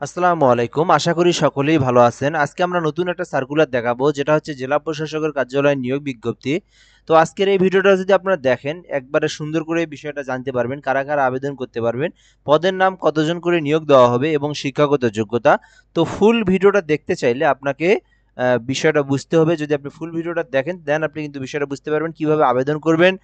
আসসালামু আলাইকুম। আশা করি সকলেই ভালো আছেন। আজকে আমরা নতুন একটা সার্কুলার দেখাবো, যেটা হচ্ছে জেলা প্রশাসকের কার্যালয় নিয়োগ বিজ্ঞপ্তি। তো আজকের এই ভিডিওটা যদি আপনারা দেখেন, একবারে সুন্দর করে এই বিষয়টা জানতে পারবেন, কারা কারা আবেদন করতে পারবেন, পদের নাম, কতজন করে নিয়োগ দেওয়া হবে এবং শিক্ষাগত যোগ্যতা। তো ফুল ভিডিওটা দেখতে চাইলে আপনাকে বিষয়টা বুঝতে হবে। যদি আপনি ফুল ভিডিওটা দেখেন, দেন আপনি কিন্তু বিষয়টা বুঝতে পারবেন কিভাবে আবেদন করবেন,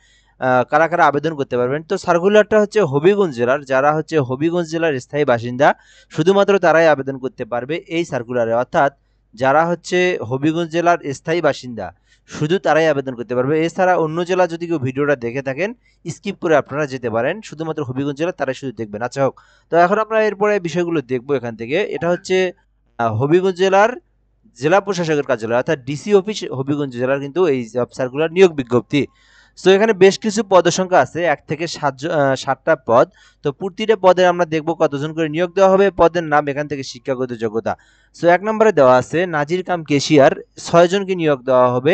কারা কারা আবেদন করতে পারবেন। তো সার্কুলারটা হচ্ছে হবিগঞ্জ জেলার, যারা হচ্ছে হবিগঞ্জ জেলার স্থায়ী বাসিন্দা শুধুমাত্র তারাই আবেদন করতে পারবে এই সার্কুলারে। অর্থাৎ যারা হচ্ছে হবিগঞ্জ জেলার স্থায়ী বাসিন্দা শুধু তারাই আবেদন করতে পারবে। এছাড়া অন্য জেলা যদি কেউ ভিডিওটা দেখে থাকেন, স্কিপ করে আপনারা যেতে পারেন, শুধুমাত্র হবিগঞ্জ জেলা তারাই শুধু দেখবেন। আচ্ছা হোক, তো এখন আমরা এরপরে বিষয়গুলো দেখবো এখান থেকে। এটা হচ্ছে হবিগঞ্জ জেলার জেলা প্রশাসকের কার্যালয়, অর্থাৎ ডিসি অফিস হবিগঞ্জ জেলার কিন্তু এই জব সার্কুলার নিয়োগ বিজ্ঞপ্তি। সো এখানে বেশ কিছু পদের সংখ্যা আছে, 1 থেকে 7টা পদ। তো প্রতিটা পদে আমরা দেখব কতজন করে নিয়োগ দেওয়া হবে, পদের নাম, এখান থেকে শিক্ষাগত যোগ্যতা। সো 1 নম্বরে দেওয়া আছে নাজির কাম কেশিয়ার, 6 জনকে নিয়োগ দেওয়া হবে।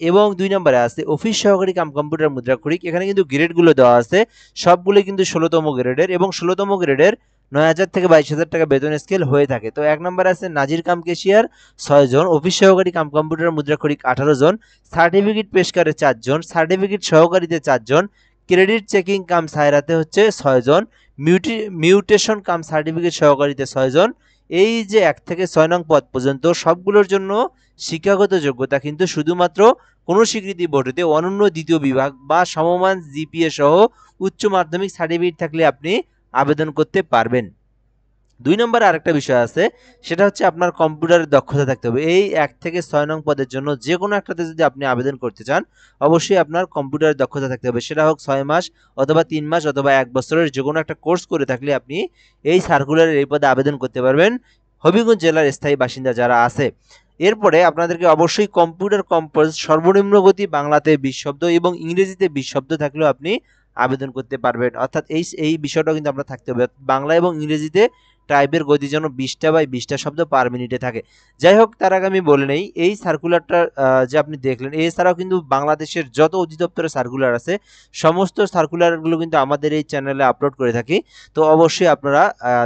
এবং 2 নম্বরে আছে অফিস সহকারী কাম কম্পিউটার মুদ্রাক্ষরিক। এখানে কিন্তু গ্রেডগুলো দেওয়া আছে, সবগুলো কিন্তু 16তম গ্রেডের, এবং 16তম গ্রেডের 9,000 থেকে 22,000 টাকা বেতন স্কেল হয়ে থাকে। তো 1 নম্বরে আছে নাজির কাম কেশিয়ার 6 জন, অফিস সহকারী কাম কম্পিউটার মুদ্রাক্ষরিক 18 জন, সার্টিফিকেট পেশকারে 4 জন, সার্টিফিকেট সহকারীতে 4 জন, ক্রেডিট চেকিং কাম সায়রাতে হচ্ছে 6 জন, মিউটেশন কাম সার্টিফিকেট সহকারীতে 6 জন। এই যে 1 থেকে 6 নং পদ পর্যন্ত সবগুলোর জন্য শিক্ষাগত যোগ্যতা কিন্তু শুধুমাত্র কোনো স্বীকৃতি বোর্ড হতে অনন্য দ্বিতীয় বিভাগ বা সমমান জিপিএ সহ উচ্চ মাধ্যমিক সার্টিফিকেট থাকলে আপনি আবেদন করতে পারবেন। 2 নম্বরে আরেকটা বিষয় আছে, সেটা হচ্ছে আপনার কম্পিউটারের দক্ষতা থাকতে হবে। এই 1 থেকে 6 নং পদের জন্য যে কোনো একটাতে যদি আপনি আবেদন করতে চান, অবশ্যই আপনার কম্পিউটারের দক্ষতা থাকতে হবে। সেটা হোক 6 মাস অথবা 3 মাস অথবা 1 বছরের যে কোনো একটা কোর্স করে থাকলে আপনি এই সার্কুলারের এই পদে আবেদন করতে পারবেন, হবিগঞ্জ জেলার স্থায়ী বাসিন্দা যারা আছে। এরপরে আপনাদেরকে অবশ্যই কম্পিউটার কম্পোজ সর্বনিম্ন গতি বাংলাতে 20 শব্দ এবং ইংরেজিতে 20 শব্দ থাকলেও আপনি আবেদন করতে পারবেন। অর্থাৎ এই বিষয়টাও কিন্তু আপনার থাকতে হবে, বাংলা এবং ইংরেজিতে টাইপের গতি যেন 20টা বাই 20টা শব্দ পার মিনিটে থাকে। যাই হোক, তার আগে আমি বলে নেই, এই সার্কুলারটা যে আপনি দেখলেন, এছাড়াও কিন্তু বাংলাদেশের যত অধিদপ্তরের সার্কুলার আছে সমস্ত সার্কুলারগুলো কিন্তু আমাদের এই চ্যানেলে আপলোড করে থাকি। তো অবশ্যই আপনারা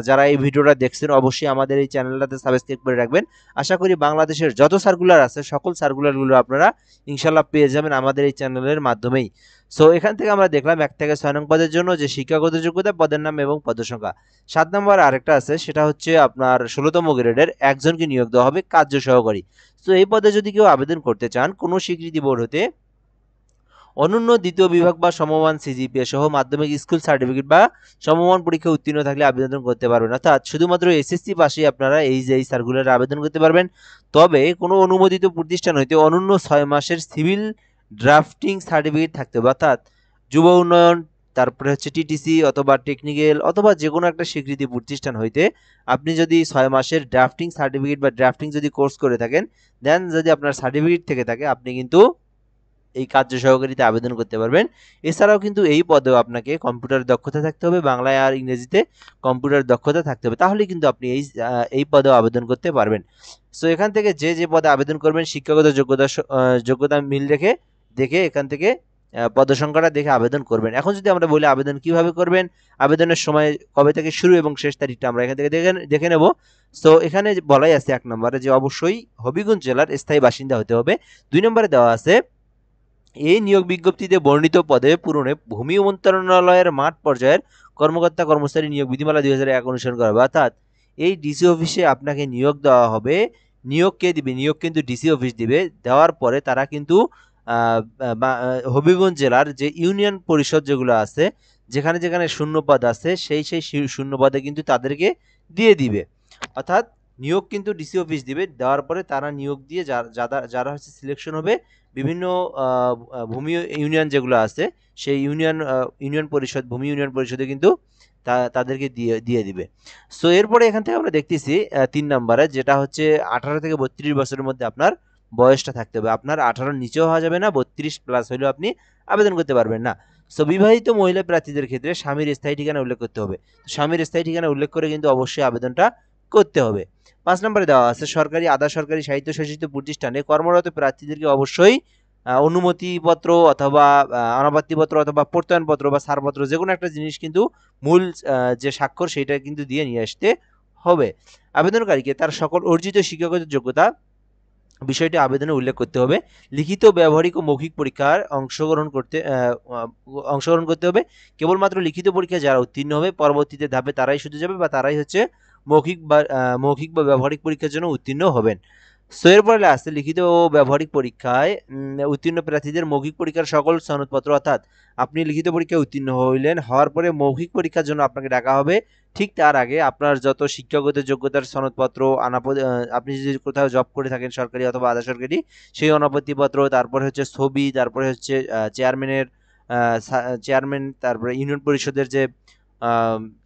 যারা এই ভিডিওটা দেখছেন, অবশ্যই আমাদের এই চ্যানেলটাতে সাবস্ক্রাইব করে রাখবেন। আশা করি বাংলাদেশের যত সার্কুলার আছে সকল সার্কুলারগুলো আপনারা ইনশাল্লাহ পেয়ে যাবেন আমাদের এই চ্যানেলের মাধ্যমেই। সো এখান থেকে আমরা দেখলাম 1 থেকে 6 নং পদের জন্য যে শিক্ষাগত যোগ্যতা, পদের নাম এবং পদের সংখ্যা। 7 নম্বর আরেকটা আছে, সেটা হচ্ছে আপনার 16তম গ্রেডের একজনকে নিয়োগ দেওয়া হবে কার্য সহকারী। তো এই পদে যদি কেউ আবেদন করতে চান, কোনো স্বীকৃতি বোর্ড হতে অনন্য দ্বিতীয় বিভাগ বা সমমান সিজিপিএ সহ মাধ্যমিক স্কুল সার্টিফিকেট বা সমমান পরীক্ষা উত্তীর্ণ থাকলে আবেদন করতে পারবেন। অর্থাৎ শুধুমাত্র এসএসসি পাশেই আপনারা এই সার্কুলারে আবেদন করতে পারবেন। তবে কোনো অনুমোদিত প্রতিষ্ঠান হইতে অনন্য 6 মাসের সিভিল ড্রাফটিং সার্টিফিকেট থাকতে হবে। অর্থাৎ যুব উন্নয়ন, তারপরে হচ্ছে টিটিসি অথবা টেকনিক্যাল অথবা যে কোনো একটা স্বীকৃতি প্রতিষ্ঠান হইতে আপনি যদি 6 মাসের ড্রাফটিং সার্টিফিকেট বা ড্রাফটিং যদি কোর্স করে থাকেন, দেন যদি আপনার সার্টিফিকেট থেকে থাকে, আপনি কিন্তু এই কার্য সহকারীতে আবেদন করতে পারবেন। এছাড়াও কিন্তু এই পদেও আপনাকে কম্পিউটার দক্ষতা থাকতে হবে, বাংলায় আর ইংরেজিতে কম্পিউটার দক্ষতা থাকতে হবে, তাহলে কিন্তু আপনি এই পদেও আবেদন করতে পারবেন। সো এখান থেকে যে যে পদে আবেদন করবেন শিক্ষাগত যোগ্যতা মিল রেখে দেখে এখান থেকে পদসংখ্যাটা দেখে আবেদন করবেন। এখন যদি আমরা বলি আবেদন কিভাবে করবেন, আবেদনের সময় কবে থেকে শুরু এবং শেষ তারিখটা আমরা এখান থেকে দেখে নেব। সো এখানে বলাই আছে 1 নম্বরে যে অবশ্যই হবিগঞ্জ জেলার স্থায়ী বাসিন্দা হতে হবে। 2 নম্বরে দেওয়া আছে এই নিয়োগ বিজ্ঞপ্তিতে বর্ণিত পদে পূরণে ভূমি মন্ত্রণালয়ের মাঠ পর্যায়ের কর্মকর্তা কর্মচারী নিয়োগ বিধিমালা 2001 অনুসরণ করা হবে। অর্থাৎ এই ডিসি অফিসে আপনাকে নিয়োগ দেওয়া হবে। নিয়োগ কে দিবে? নিয়োগ কিন্তু ডিসি অফিস দিবে। দেওয়ার পরে তারা কিন্তু হবিগঞ্জ জেলার যে ইউনিয়ন পরিষদ যেগুলো আছে, যেখানে যেখানে শূন্য পদ আছে, সেই শূন্য পদে কিন্তু তাদেরকে দিয়ে দিবে। অর্থাৎ নিয়োগ কিন্তু ডিসি অফিস দিবে, দেওয়ার পরে তারা নিয়োগ দিয়ে যারা হচ্ছে সিলেকশন হবে, বিভিন্ন ভূমি ইউনিয়ন যেগুলো আছে সেই ইউনিয়ন পরিষদ, ভূমি ইউনিয়ন পরিষদে কিন্তু তাদেরকে দিয়ে দিবে। সো এরপরে এখান থেকে আমরা দেখতেছি 3 নম্বরে, যেটা হচ্ছে 18 থেকে 32 বছরের মধ্যে আপনার বয়সটা থাকতে হবে। আপনার 18 নিচেও হওয়া যাবে না, 32 প্লাস হলেও আপনি আবেদন করতে পারবেন না। সো বিবাহিত মহিলা প্রার্থীদের ক্ষেত্রে স্বামীর স্থায়ী ঠিকানা উল্লেখ করতে হবে। স্বামীর স্থায়ী ঠিকানা উল্লেখ করে কিন্তু অবশ্যই আবেদনটা করতে হবে। 5 নম্বরে দেওয়া আছে সরকারি, আধা সরকারি, স্বায়ত্তশাসিত প্রতিষ্ঠানে কর্মরত প্রার্থীদেরকে অবশ্যই অনুমতিপত্র অথবা অনাপত্তিপত্র অথবা প্রত্যয়নপত্র বা ছাড়পত্র যে কোনো একটা জিনিস কিন্তু মূল যে স্বাক্ষর সেইটা কিন্তু দিয়ে নিয়ে আসতে হবে। আবেদনকারীকে তার সকল অর্জিত শিক্ষাগত যোগ্যতা বিষয়টি আবেদনে উল্লেখ করতে হবে। লিখিত, ব্যবহারিক ও মৌখিক পরীক্ষার অংশগ্রহণ করতে হবে। কেবলমাত্র লিখিত পরীক্ষায় যারা উত্তীর্ণ হবে পরবর্তীতে ধাপে তারাই শুধু যাবে বা তারাই হচ্ছে মৌখিক বা ব্যবহারিক পরীক্ষার জন্য উত্তীর্ণ হবেন। সো এরপরে আছে লিখিত ও ব্যবহারিক পরীক্ষায় উত্তীর্ণ প্রার্থীদের মৌখিক পরীক্ষার সকল সনদপত্র, অর্থাৎ আপনি লিখিত পরীক্ষায় উত্তীর্ণ হওয়ার পরে মৌখিক পরীক্ষার জন্য আপনাকে ডাকা হবে। ঠিক তার আগে আপনার যত শিক্ষাগত যোগ্যতার সনদপত্র, আপনি যদি কোথাও জব করে থাকেন সরকারি অথবা আধা সরকারি, সেই অনাপত্তিপত্র, তারপরে হচ্ছে ছবি, তারপরে হচ্ছে চেয়ারম্যান, তারপরে ইউনিয়ন পরিষদের যে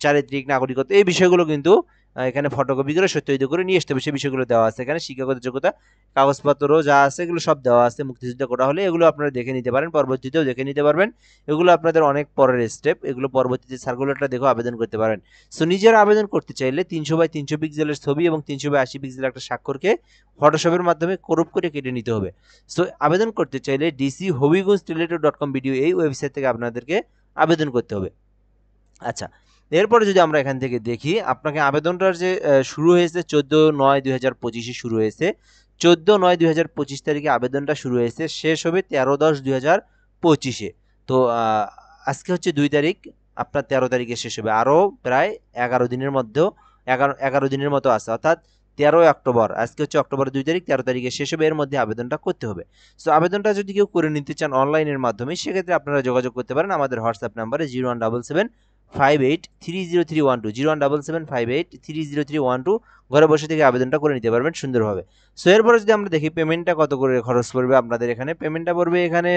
চারিত্রিক নাগরিকত্ব, এই বিষয়গুলো কিন্তু এখানে ফটোকপি করে সত্যায়িত করে নিয়ে আসতে হবে। সেই বিষয়গুলো দেওয়া আছে এখানে। শিক্ষাগত যোগ্যতা কাগজপত্র যা আছে এগুলো সব দেওয়া আছে। মুক্তিযুদ্ধ করা হলে এগুলো আপনারা দেখে নিতে পারেন, পরবর্তীতেও দেখে নিতে পারবেন। এগুলো আপনাদের অনেক পরের স্টেপ, এগুলো পরবর্তীতে সার্কুলারটা দেখেও আবেদন করতে পারেন। সো নিজেরা আবেদন করতে চাইলে 300x300 পিক্সেলের ছবি এবং 300x80 পিক্সেলের একটা স্বাক্ষরকে ফটোশপের মাধ্যমে ক্রপ করে কেটে নিতে হবে। সো আবেদন করতে চাইলে dchobbygunjrelated.com ভিডিও এই ওয়েবসাইট থেকে আপনাদেরকে আবেদন করতে হবে। আচ্ছা, এরপরে যদি আমরা এখান থেকে দেখি, আপনাকে আবেদনটার যে শুরু হয়েছে 14/9/2025 শুরু হয়েছে। 14/9/2025 তারিখে আবেদনটা শুরু হয়েছে, শেষ হবে 13/10/2025। তো আজকে হচ্ছে 2 তারিখ, আপনার 13 তারিখে শেষ হবে। আরও প্রায় 11 দিনের মধ্যেও 11 দিনের মতো আছে, অর্থাৎ 13 অক্টোবর, আজকে হচ্ছে অক্টোবরের 2 তারিখ, 13 তারিখে শেষ হবে। এর মধ্যে আবেদনটা করতে হবে। সো আবেদনটা যদি কেউ করে নিতে চান অনলাইনের মাধ্যমে, সেক্ষেত্রে আপনারা যোগাযোগ করতে পারেন আমাদের হোয়াটসঅ্যাপ নাম্বারে 0177583031 0177583031। ঘরে বসে থেকে আবেদনটা করে নিতে পারবেন সুন্দরভাবে। সো এরপরে যদি আমরা দেখি পেমেন্টটা কত করে খরচ পড়বে আপনাদের এখানে, পেমেন্টটা পড়বে এখানে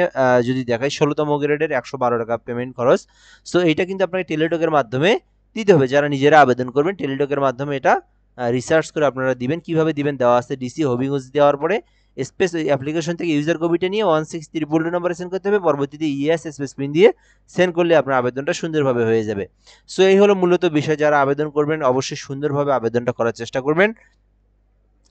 যদি দেখাই 16তম গ্রেডের 112 টাকা পেমেন্ট খরচ। সো এইটা কিন্তু আপনাকে টেলিটকের মাধ্যমে দিতে হবে। যারা নিজেরা আবেদন করবেন টেলিটকের মাধ্যমে এটা রিসার্চ করে আপনারা দিবেন। কিভাবে দিবেন দেওয়া আছে, ডিসি হবিগঞ্জ দেওয়ার পরে স্পেস অ্যাপ্লিকেশন থেকে ইউজার কপিটা নিয়ে 16322 নম্বরে সেন্ড করতে হবে। পরবর্তীতে ইএস স্পেস পিন দিয়ে সেন্ড করলে আপনার আবেদনটা সুন্দরভাবে হয়ে যাবে। সো এই হলো মূলত বিষয়। যারা আবেদন করবেন অবশ্যই সুন্দরভাবে আবেদনটা করার চেষ্টা করবেন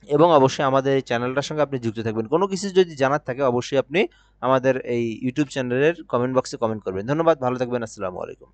এবং অবশ্যই আমাদের এই চ্যানেলটার সঙ্গে আপনি যুক্ত থাকবেন। কোনো কিছু যদি জানার থাকে অবশ্যই আপনি আমাদের এই ইউটিউব চ্যানেলের কমেন্ট বক্সে কমেন্ট করবেন। ধন্যবাদ, ভালো থাকবেন, আসসালামু আলাইকুম।